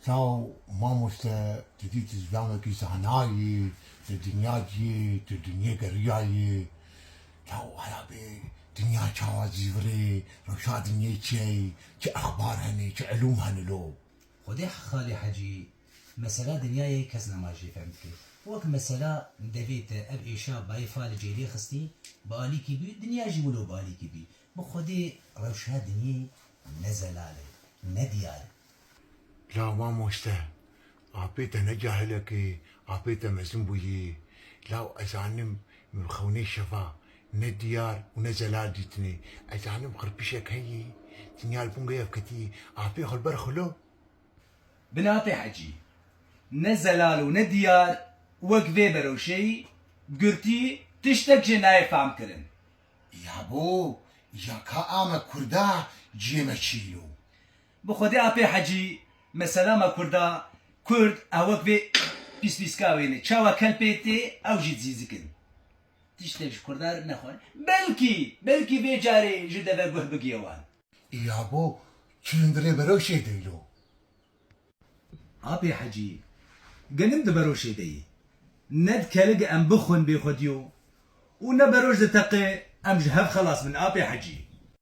لو مامۆستا تدیت زبانێکی زانایی دنیاجی دنیا گەریایی لو هەلا بێ دنیا چاوازی ورێ ڕەوشا دنیای چی چه ئەخبار هەنێ چه علوم هەنلۆ خودی خالی حجی مثلا دنیای کس نماجی فهم کرد وەک مثلا دەبێت ئەب ئێشا بای فال جێری خستی بالیکی بی دنیاجی ولو بالیکی بی بۆ خودی ڕەوشا دنیای نەزەلالێ نەدیارە لا مامۆستا ئاپێتە نەجاهلەکێ ئاپێتە مەزن بوویێ لاو ئەزانم خەونەی شەفا نە دیار و نە زەلال دیتنێ ئەزانم خڕپیشێک هەیە دنیال بوونگە یەفکەتی ئاپێ خۆلبەر خلۆ بناپێ حەجی نە زەلال و نە دیار وەک vê بەرەوشەی گرتی تشتێک jê nayê famkirin یا بۆ یا کا ئامە کووردا جێمە چیلۆ bi xwedê apê hecî mesela me Kurd ew wek vê pîspîskavê ne çawa kelpê tê ew jî dizîzikin tiştê ji Kurdar nexwe belkî vê carê ji deve guh bigiye wan یا بۆ چلندرێ بەرەوشێ دەیلۆ apê hecî genim di berojê deyî ne dikelig em bixwin bêxwedî û ne beroj diteqê em ji hev xelas bin apê hecî